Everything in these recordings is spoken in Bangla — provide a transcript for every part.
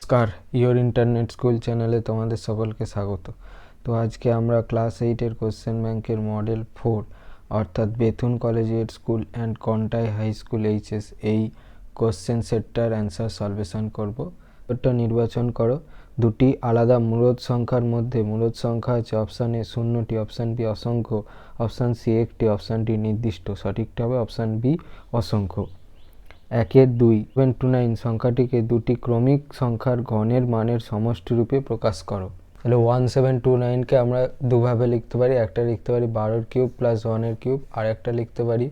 নমস্কার, ইয়োর ইন্টারনেট স্কুল চ্যানেলে তোমাদের সকলকে স্বাগত। তো আজকে আমরা ক্লাস 8-এর কোশ্চেন ব্যাংকের মডেল 4 অর্থাৎ Bethune collegiate school and Contai high school HS এই কোশ্চেন সেটটার অ্যান্সার সলভেশন করব। উত্তরটা নির্বাচন করো। দুটি আলাদা মূলদ সংখ্যার মধ্যে মূলদ সংখ্যা আছে অপশান এ 0টি, অপশান বি অসংখ্য, অপশান সি একটি, অপশান ডি নির্দিষ্ট। সঠিকটা হবে অপশান বি অসংখ্য। 1-2 729 সংখ্যাটিকে দুটি ক্রমিক সংখ্যার ঘনের মানের সমষ্টিরূপে প্রকাশ করো। তাহলে 1729কে আমরা দুভাবে লিখতে পারি। একটা লিখতে পারি 12 কিউব প্লাস 1 কিউব, আর একটা লিখতে পারি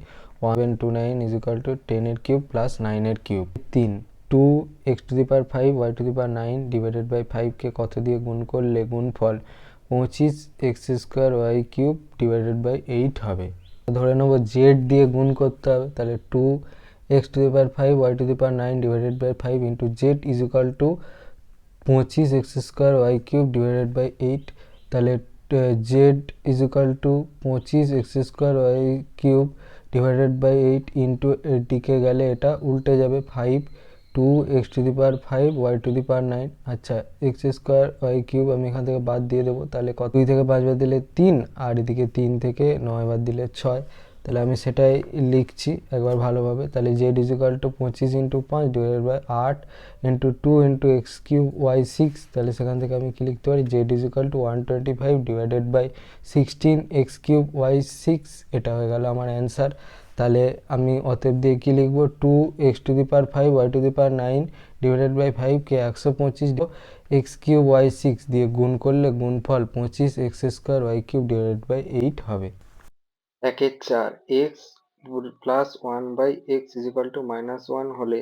1729 = 10 cube plus 9 cube. 3 2x⁵ y⁵ divided by 5কে কত দিয়ে গুণ করলে গুণফল 25x² y³ ডিভাইডেড বাই 8 হবে। ধরে নেব জেড দিয়ে গুণ করতে হবে, তাহলে 2x⁵ y⁵ divided by 5 into Z is equal to 25x² y³ divided by 8। তাহলে Z is equal to 25x² y³ divided by 8 into এদিকে গেলে এটা উল্টে যাবে 5 2x⁵ y⁵। আচ্ছা, x² y³ আমি এখান থেকে বাদ দিয়ে দেবো, তাহলে কত? 2 থেকে 5 বাদ দিলে 3, আর এদিকে 3 থেকে 9 বাদ দিলে 6। তাহলে আমি সেটাই লিখছি একবার ভালোভাবে। তাহলে Z is equal to 25 into 5 divided by 8 into 2 into x³ y6। তাহলে সেখান থেকে আমি কি লিখতে পারি? Z is equal to 125 divided by 16 x³ y6। এটা হয়ে গেল আমার অ্যান্সার। তাহলে আমি অতএব দিয়ে কি লিখবো? 2x⁵ y⁵ divided by 5কে 125 x³ y6 দিয়ে গুণ করলে গুণফল 25x² y³ ডিভাইডেড বাই 8 হবে। 1/4 x plus 1/x is equal to -1 হলে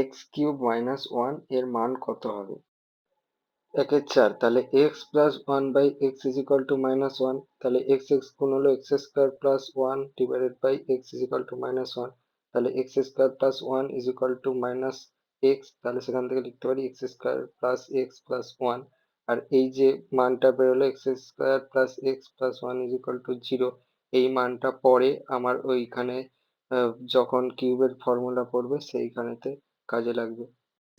x³ -1 এর মান কত হবে? 1/4 তাহলে x plus 1/x is equal to -1, তাহলে x গুণ হলো x² plus 1 divided by x is equal to -1, তাহলে x² plus 1 is equal to -x। তাহলে সেখান থেকে লিখতে পারি x² প্লাস x প্লাস 1, আর এই যে মানটা বেরোলো x² plus x plus 1 is equal two 0, এই মানটা পরে আমার ওইখানে যখন কিউবের ফর্মুলা পড়বে সেইখানেতে কাজে লাগবে।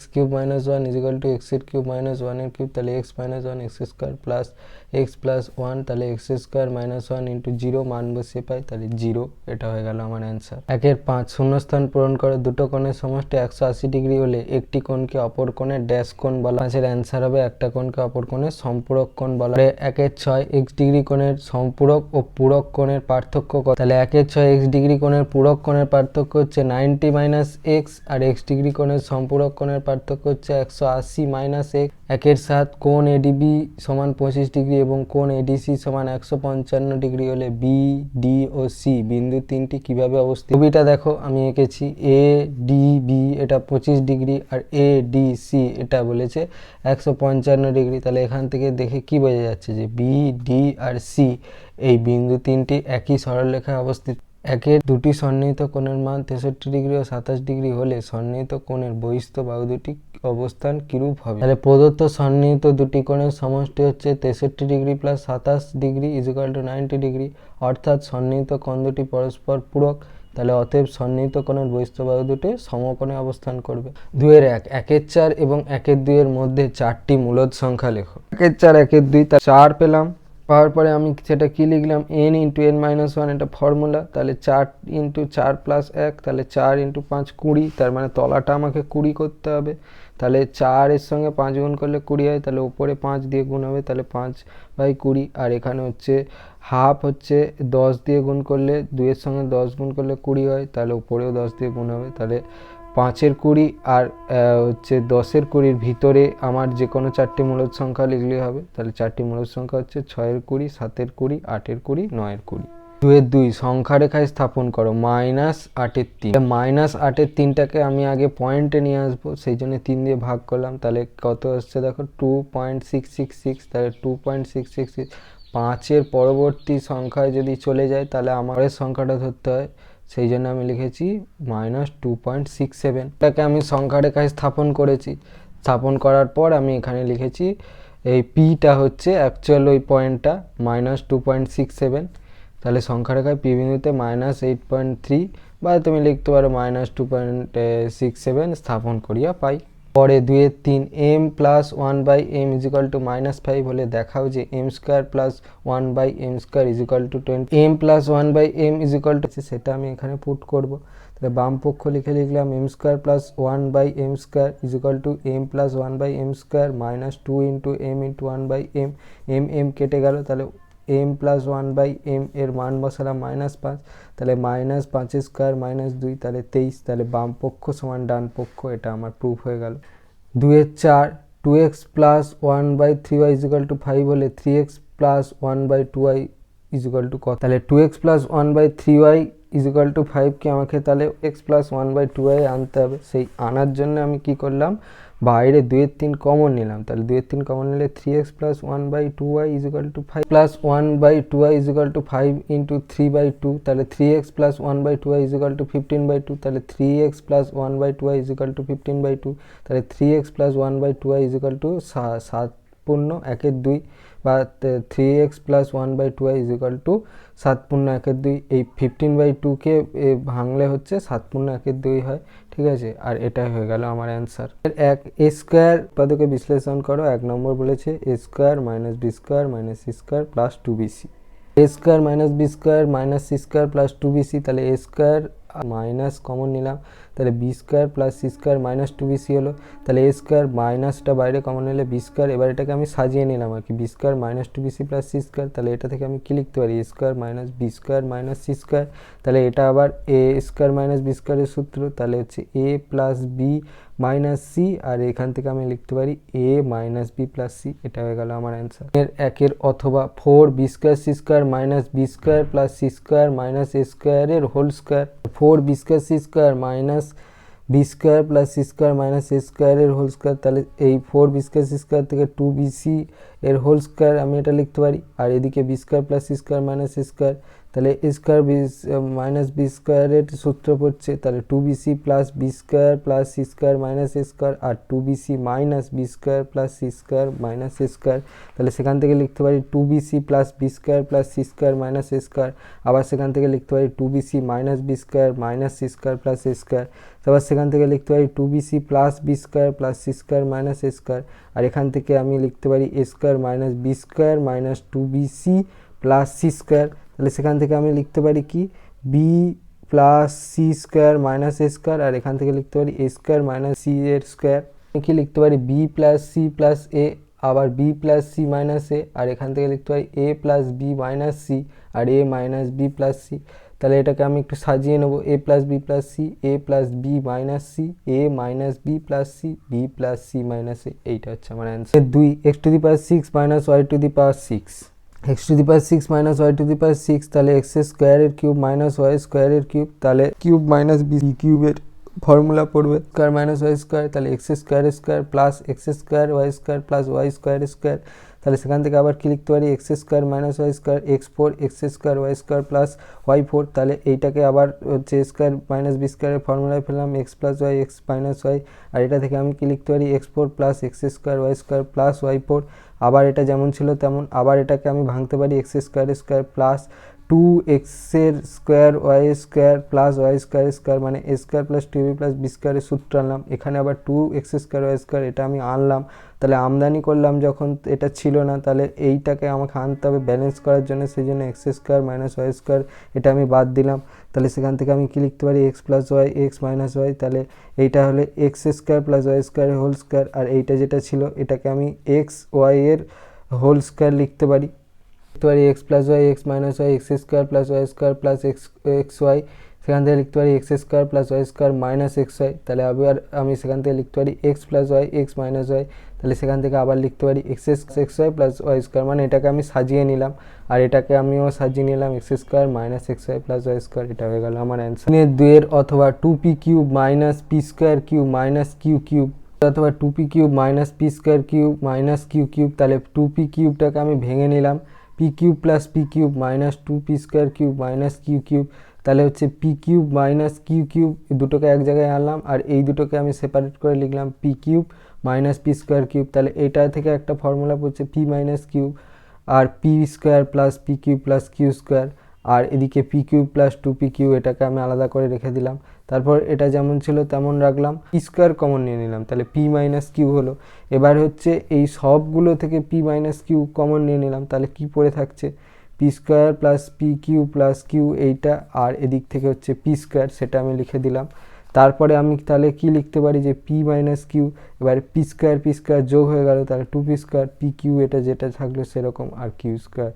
x³ -1 is equal two x³ -1 এর কিউব, তাহলে x -1 x² plus x plus 1, তাহলে x² -1 ইন্টু 0 মান বসিয়ে পাই, তাহলে 0। এটা হয়ে গেল আমার অ্যান্সার। 1/5 শূন্যস্থান পূরণ করে দুটো কোণের সমষ্টি 180 ডিগ্রি হলে একটি কোণকে অপর কোণের ড্যাশ কোণ বলা হয়। অ্যান্সার হবে একটা কোণকে অপর কোণের সম্পূরক কোণ বলা হয়। 1/6 x ডিগ্রি কোণের সম্পূরক ও পূরক কোণের পার্থক্য কত? তাহলে 1/6 x ডিগ্রি কোণের পূরক কোণের পার্থক্য হচ্ছে 90 - x, আর x ডিগ্রি কোণের সম্পূরক কোণের পার্থক্য হচ্ছে 180 - x। 1/7 কোণ এডিবি সমান 25 ডিগ্রি এবং কোণ এডিসি সমান 155 ডিগ্রি হলে বি, ডি ও সি বিন্দু তিনটি কিভাবে অবস্থিত? ছবিটা দেখো, আমি এঁকেছি এ ডি বি এটা 25 ডিগ্রি, আর এ ডি সি এটা বলেছে 155 ডিগ্রি। তাহলে এখান থেকে দেখে কি বোঝা যাচ্ছে যে বি, ডি আর সি এই বিন্দু তিনটি একই সরলরেখায় অবস্থিত। একের দুটি সন্নিহিত কোণের মান 63 ডিগ্রি ও 27 ডিগ্রি হলে সন্নিহিত কোণের বহিস্থ বাহু দুটি অবস্থান কিরূপ হবে? তাহলে প্রদত্ত সন্নিহিত দুটি কোণের সমষ্টি হচ্ছে 63 degree plus 27 degree is equal two 90 degree, অর্থাৎ সন্নিহিত কোণ দুটি পরস্পর পূরক। তাহলে অতএব সন্নিহিত কোণের বহিস্থ বাহু দুটি সমকোণে অবস্থান করবে। 2/1 1/4 এবং 1/2 এর মধ্যে চারটি মূলদ সংখ্যা লেখো। 1/4 1/2 তা 4 পেলাম। পাওয়ার পরে আমি সেটা কি লিখলাম? n ইন্টু n মাইনাস 1 এটা ফর্মুলা। তাহলে 4 ইন্টু 4 প্লাস 1, তাহলে 4 ইন্টু 5 20, তার মানে তলাটা আমাকে 20 করতে হবে। তাহলে 4 এর সঙ্গে 5 গুণ করলে 20 হয়, তাহলে উপরে 5 দিয়ে গুণ হবে, তাহলে 5/20। আর এখানে হচ্ছে হাফ হচ্ছে 10 দিয়ে গুণ করলে, 2 এর সঙ্গে 10 গুণ করলে 20 হয়, তাহলে উপরেও 10 দিয়ে গুণ হবে। তাহলে 5-এর 20 আর হচ্ছে 10-এর 20-র ভিতরে আমার যে কোনো চারটি মূলদ সংখ্যা লিখলেই হবে। তাহলে চারটি মূলদ সংখ্যা হচ্ছে 6-এর 20, 7-এর 20, 8-এর 20, 9-এর 20। 2/2 সংখ্যা রেখায় স্থাপন করো -8-এর 3। -8-এর 3টাকে আমি আগে পয়েন্টে নিয়ে আসবো, সেই জন্য 3 দিয়ে ভাগ করলাম। তাহলে কত আসছে দেখো 2.666, তাহলে 2.666 5-এর পরবর্তী সংখ্যায় যদি চলে যায় তাহলে আমার সংখ্যাটা ধরতে হয়, সেই জন্য আমি লিখেছি -2.67। এটাকে আমি সংখ্যা রেখায় স্থাপন করেছি। স্থাপন করার পর আমি এখানে লিখেছি এই পিটা হচ্ছে অ্যাকচুয়াল ওই পয়েন্টটা -2.67। তাহলে সংখ্যা রেখায় পি বিন্দুতে -8.3 বা তুমি লিখতে পারো -2.67 স্থাপন করিয়া পাই। পরে 2/3 M plus 1/m is equal to -5 হলে দেখাও যে M square plus 1/m square is equal to 20। M plus 1/m is equal to সেটা আমি এখানে পুট করব। তাহলে বাম পক্ষ লিখলাম M square plus 1/m square is equal to M plus 1/m square minus 2 into M into 1/m। M কেটে গেল, তাহলে এম প্লাস 1/m এর মান বসালাম -5, তাহলে -5 স্কোয়ার -2 তাহলে 23। তাহলে বাম পক্ষ সমান ডান পক্ষ, এটা আমার প্রুফ হয়ে গেল। 2/4 2x plus 1/3y is equal to 5 হলে 3x plus 1/2y is equal two কত? তাহলে 2x plus 1/3y is equal two 5কে আমাকে তাহলে x প্লাস 1/2y আনতে হবে। সেই আনার জন্য আমি কি করলাম, বাইরে 2/3 কমন নিলাম। তাহলে 2/3 কমন নিলে 3x plus 1/2y is equal to 5 plus 1/2y is equal to 5 into 3/2, তাহলে 3x plus 1/2y is equal two 15/2, তাহলে 3x plus 1/2y is equal two 15/2, তাহলে 3x plus 1/2y is equal two 7 পূর্ণ 1/2 বা 3x plus 1/2y is equal two 7 পূর্ণ 1/2। এই 15/2কে ভাঙলে হচ্ছে 7 পূর্ণ 1/2 হয়, ঠিক আছে। আর এটাই হয়ে গেল আমার অ্যান্সার। এক এ স্কোয়ার উৎপাদকে বিশ্লেষণ করো। 1 নম্বর বলেছে a square minus b square minus c square plus 2bc। A square minus b square minus c square plus 2bc, তাহলে এ স্কোয়ার মাইনাস কমন নিলাম, তাহলে b square plus c square minus 2bc হলো। তাহলে এ স্কোয়ার মাইনাসটা বাইরে কমন নিলে বি স্কোয়ার, এবার এটাকে আমি সাজিয়ে নিলাম আর কি, b square minus 2bc plus c square. তাহলে এটা থেকে আমি কি লিখতে পারি, a square minus b square minus c square. তাহলে এটা আবার এ স্কোয়ার মাইনাস বি স্কোয়ারের সূত্র, তাহলে হচ্ছে a plus b minus c, আর এখান থেকে আমি লিখতে পারি a minus b plus c. এটা হয়ে গেল আমার অ্যান্সার। একের অথবা 4b square c square minus b square plus c square minus a স্কোয়ারের whole square. 4b square c square minus b square plus c square minus a স্কোয়ারের হোল স্কোয়ার, তাহলে এই 4b স্কোয়ার সি স্কোয়ার থেকে 2bc এর হোল স্কোয়ার আমি এটা লিখতে পারি। আর এদিকে b square plus c square minus a square, তাহলে এ স্কোয়ার মাইনাস বি স্কোয়ারের সূত্র পড়ছে, তাহলে 2bc plus b square plus c square minus a square আর 2bc minus b square plus c square minus a square. তাহলে সেখান থেকে লিখতে পারি 2bc plus b square plus c square minus a square. আবার সেখান থেকে লিখতে পারি 2bc minus b square minus c square plus a square. তারপর সেখান থেকে লিখতে পারি 2bc plus b square plus c square minus a square. আর এখান থেকে আমি লিখতে পারি a square minus b square minus 2bc plus c square. তাহলে সেখান থেকে আমি লিখতে পারি কি b plus c square minus a square, আর এখান থেকে লিখতে পারি এ স্কোয়ার মাইনাস সি এর স্কোয়ার। আমি কি লিখতে পারি b plus c plus a, আবার b plus c minus a, আর এখান থেকে লিখতে পারি a plus b minus c আর a minus b plus C. তাহলে এটাকে আমি একটু সাজিয়ে নেবো, a plus b plus c, a plus b minus c, a minus b plus c, b plus c minus a. এইটা হচ্ছে আমার answer. 2 x to the power 6 minus y to the power 6, x to the power 6 minus y to the power 6, তাহলে এক্স স্কোয়ারের কিউব মাইনাস ওয়াই স্কোয়ারের কিউব, তাহলে কিউব মাইনাস বি কিউবের ফর্মুলা পড়বে স্কোয়ার মাইনাস ওয়াই স্কোয়ার, তাহলে X square square plus x square Y square plus Y square square. তাহলে সেখান থেকে আবার কি লিখতে পারি x square minus Y square x4 X square Y square plus y4। তাহলে এইটাকে আবার হচ্ছে স্কোয়ার মাইনাস বি স্কোয়ারের ফর্মুলায় ফেললাম x plus y x minus y, আর এটা থেকে আমি কি লিখতে পারি x4 plus x square Y square plus y4। আবার এটা যেমন ছিল তেমন, আবার এটাকে আমি ভাঙতে পারি x square square plus 2x এর square Y square plus Y square square, মানে a square plus 2b plus b স্কোয়ারের সূত্র আনলাম। এখানে আবার 2x স্কোয়ার ওয়াই স্কোয়ার এটা আমি আনলাম, তাহলে আমদানি করলাম যখন এটা ছিল না, তাহলে এইটাকে আমাকে আনতে হবে ব্যালেন্স করার জন্য, সেই জন্য X square minus Y square এটা আমি বাদ দিলাম। তাহলে সেখান থেকে আমি কি লিখতে পারি x plus y x minus Y, তাহলে এইটা হলে x square plus Y square whole square, আর এইটা যেটা ছিল এটাকে আমি এক্স ওয়াই এর হোল স্কোয়ার লিখতে পারি x plus y x minus y x square plus Y square plus x y. সেখান থেকে লিখতে পারি x square plus Y square minus x y. তাহলে আবার আমি সেখান থেকে লিখতে পারি x plus y x minus Y, তাহলে সেখান থেকে আবার লিখতে পারি X Y plus Y square, মানে এটাকে আমি সাজিয়ে নিলাম, আর এটাকে আমিও সাজিয়ে নিলাম X square minus x Y plus Y square. এটা হয়ে গেল আমার অ্যান্সার। 2 অথবা 2p cube minus P square cube minus Q cube, অথবা 2p cube minus P square cube minus Q cube. তাহলে 2p কিউবটাকে আমি ভেঙে নিলাম, P cube plus P cube minus 2p square cube minus Q cube. তাহলে হচ্ছে P cube minus Q cube, দুটোকে এক জায়গায় আনলাম, আর এই দুটোকে আমি সেপারেট করে লিখলাম p cube minus P square cube. তাহলে এটা থেকে একটা ফর্মুলা পড়ছে পি মাইনাস কিউব, আর p square plus P cube plus q square. আর এদিকে পি কিউ প্লাস 2pq এটাকে আমি আলাদা করে রেখে দিলাম। তারপর এটা যেমন ছিল তেমন রাখলাম, পি স্কোয়ার কমন নিয়ে নিলাম, তাহলে পি মাইনাস কিউ হলো। এবার হচ্ছে এই সবগুলো থেকে পি মাইনাস কিউ কমন নিয়ে নিলাম, তাহলে কি পড়ে থাকছে, P square plus P Q plus Q এইটা, আর এদিক থেকে হচ্ছে পি স্কোয়ার, সেটা আমি লিখে দিলাম। তারপরে আমি তাহলে কি লিখতে পারি যে পি মাইনাস কিউ, এবার পি স্কোয়ার যোগ হয়ে গেল, তাহলে 2p স্কোয়ার, পি কিউ এটা যেটা থাকলো সেরকম, আর কিউ স্কোয়ার,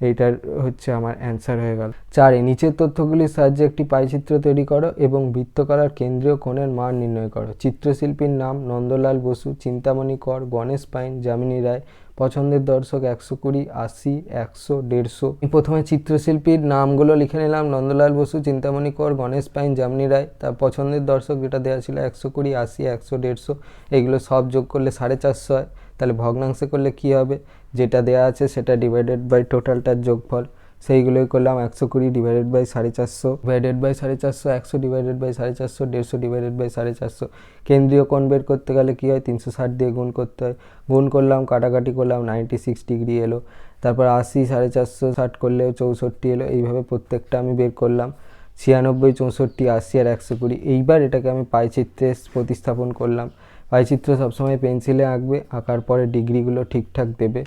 এইটার হচ্ছে আমার অ্যান্সার হয়ে গেল। 4 নিচের তথ্যগুলির সাহায্যে একটি পাইচিত্র তৈরি করো এবং বৃত্তকলার কেন্দ্রীয় কোণের মান নির্ণয় করো। চিত্রশিল্পীর নাম নন্দলাল বসু, চিন্তামণি কর, গণেশ পাইন, যামিনী রায়। পছন্দের দর্শক 120, 80, 100, 150। প্রথমে চিত্রশিল্পীর নামগুলো লিখে নিলাম, নন্দলাল বসু, চিন্তামণি কর, গণেশ পাইন, যামিনী রায়। তার পছন্দের দর্শক যেটা দেওয়া ছিল 120, 80, 100, 150, এগুলো সব যোগ করলে 450 হয়। তাহলে ভগ্নাংশে করলে কি হবে, যেটা দেওয়া আছে সেটা ডিভাইডেড বাই টোটালটার যোগফল, সেইগুলোই করলাম। 120 divided by 450 divided by 450, 100 divided by 450, 150 divided by 450। কেন্দ্রীয় কোণ বের করতে গেলে কী হয়, 360 দিয়ে গুণ করতে হয়, গুণ করলাম, কাটাকাটি করলাম, 96 ডিগ্রি এলো। তারপর 80, 450, 60 করলেও 64 এলো। এইভাবে প্রত্যেকটা আমি বের করলাম, 96, 64, 80 আর 120। এইবার এটাকে আমি পাইচিত্রে প্রতিস্থাপন করলাম। পাইচিত্র সবসময় পেন্সিলে আঁকবে, আঁকার পরে ডিগ্রিগুলো ঠিকঠাক দেবে,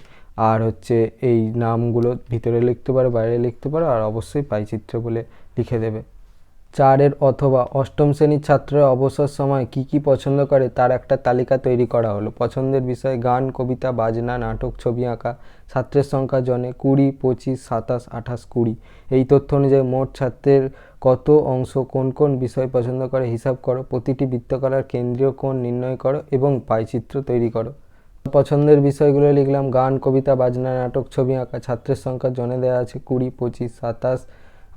আর হচ্ছে এই নামগুলো ভিতরে লিখতে পারো, বাইরে লিখতে পারো, আর অবশ্যই পাইচিত্র বলে লিখে দেবে। 4 অথবা অষ্টম শ্রেণীর ছাত্ররা অবসর সময় কি কি পছন্দ করে তার একটা তালিকা তৈরি করা হলো। পছন্দের বিষয় গান, কবিতা, বাজনা, নাটক, ছবি আঁকা। ছাত্রের সংখ্যা জনে 20, 25, 27, 28, 20। এই তথ্য অনুযায়ী মোট ছাত্রের কত অংশ কোন কোন বিষয় পছন্দ করে হিসাব করো। প্রতিটি বৃত্তকলার কেন্দ্রীয় কোণ নির্ণয় করো এবং পাইচিত্র তৈরি করো। পছন্দের বিষয়গুলো লিখলাম, গান, কবিতা, বাজনা, নাটক, ছবি আঁকা। ছাত্রের সংখ্যা জনে দেওয়া আছে 20, 25, 27,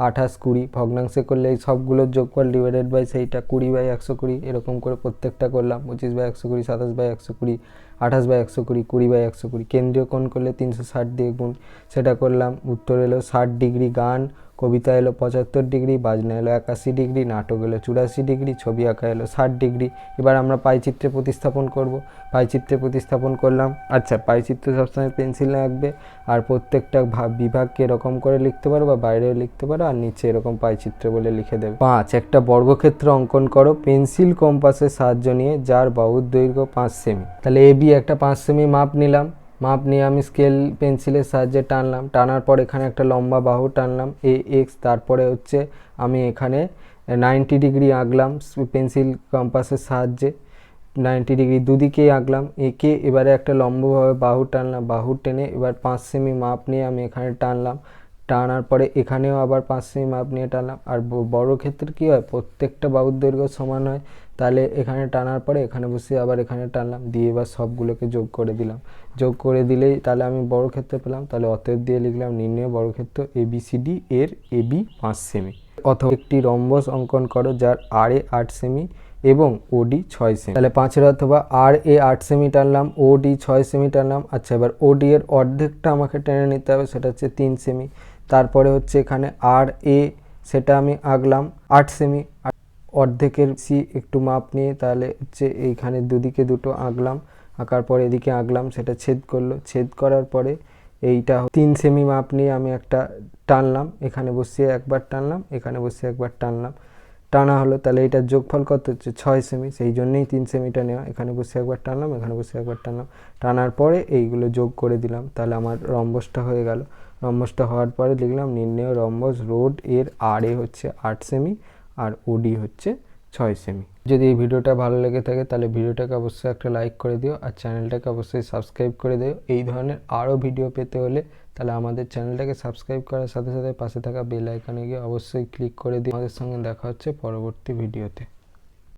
28, 20। ভগ্নাংশে করলে এই সবগুলোর যোগফল ডিভাইডেড বাই সেইটা 20/120, এরকম করে প্রত্যেকটা করলাম। 25/120, 27/120, 28/120, 20/120। কেন্দ্রীয় কোণ করলে 360 দিয়ে গুণ, সেটা করলাম। উত্তর এলো 60 ডিগ্রি। গান, কবিতা এলো 75 ডিগ্রি, বাজনা এলো 81 ডিগ্রি, নাটক এলো 84 ডিগ্রি, ছবি আঁকা এলো 60 ডিগ্রি। এবার আমরা পাইচিত্রে প্রতিস্থাপন করব। পাইচিত্রে প্রতিস্থাপন করলাম। আচ্ছা, পাইচিত্র সবসময় পেন্সিলে আঁকবে, আর প্রত্যেকটা বিভাগকে এরকম করে লিখতে পারো বা বাইরেও লিখতে পারো, আর নিচে এরকম পাইচিত্র বলে লিখে দেবে। 5 একটা বর্গক্ষেত্র অঙ্কন করো পেন্সিল কম্পাসের সাহায্য নিয়ে, যার বাহুর দৈর্ঘ্য 5 সেমি। তাহলে এবি একটা 5 সেমি মাপ নিলাম, মাপ নিয়ে আমি স্কেল পেন্সিলের সাহায্যে টানলাম, টানার পর এখানে একটা লম্বা বাহু টানলাম AX। তারপরে হচ্ছে আমি এখানে 90 ডিগ্রি আঁকলাম পেন্সিল কম্পাসের সাহায্যে, 90 ডিগ্রি দুদিকেই আঁকলাম, এঁকে এবারে একটা লম্বভাবে বাহু টানলাম, বাহু টেনে এবার 5 সেমি মাপ নিয়ে আমি এখানে টানলাম, টানার পরে এখানেও আবার 5 সেমি মাপ নিয়ে টানলাম। আর বড় ক্ষেত্রে কী হয়, প্রত্যেকটা বাহুর দৈর্ঘ্য সমান হয়, তাহলে এখানে টানার পরে এখানে বসে আবার এখানে টানলাম, দিয়ে এবার সবগুলোকে যোগ করে দিলাম। যোগ করে দিলেই তাহলে আমি বড় ক্ষেত্র পেলাম। তাহলে অতএব দিয়ে লিখলাম নির্ণয় বর্গক্ষেত্র ABCD এর AB 5 সেমি। অথবা একটি রম্বস অঙ্কন করো যার RA 8 সেমি এবং OD 6 সেমি। তাহলে 5 অথবা RA 8 সেমি টানলাম, OD 6 সেমি টানলাম। আচ্ছা, এবার OD এর অর্ধেকটা আমাকে টেনে নিতে হবে, সেটা হচ্ছে 3 সেমি। তারপরে হচ্ছে এখানে RA, সেটা আমি আঁকলাম 8 সেমি, অর্ধেকের সি একটু মাপ নিয়ে, তাহলে হচ্ছে এইখানে দুদিকে দুটো আঁকলাম, আঁকার পরে এদিকে আঁকলাম, সেটা ছেদ করলো, ছেদ করার পরে এইটা 3 সেমি মাপ নিয়ে আমি একটা টানলাম, এখানে বসিয়ে একবার টানলাম, এখানে বসিয়ে একবার টানলাম, টানা হলো। তাহলে এটার যোগফল কত হচ্ছে 6 সেমি, সেই জন্যই 3 সেমিটা নেওয়া। এখানে বসে একবার টানলাম, এখানে বসে একবার টানলাম, টানার পরে এইগুলো যোগ করে দিলাম, তাহলে আমার রম্বসটা হয়ে গেল। রম্বসটা হওয়ার পরে লিখলাম নির্ণয় রম্বস রোড এর RA হচ্ছে 8 সেমি আর OD হচ্ছে 6 সেমি। যদি এই ভিডিওটা ভালো লেগে থাকে তাহলে ভিডিওটাকে অবশ্যই একটা লাইক করে দিও, আর চ্যানেলটাকে অবশ্যই সাবস্ক্রাইব করে দিও। এই ধরনের আরও ভিডিও পেতে হলে তাহলে আমাদের চ্যানেলটাকে সাবস্ক্রাইব করার সাথে সাথে পাশে থাকা বেল আইকনে গিয়ে অবশ্যই ক্লিক করে দিও। আমাদের সঙ্গে দেখা হচ্ছে পরবর্তী ভিডিওতে।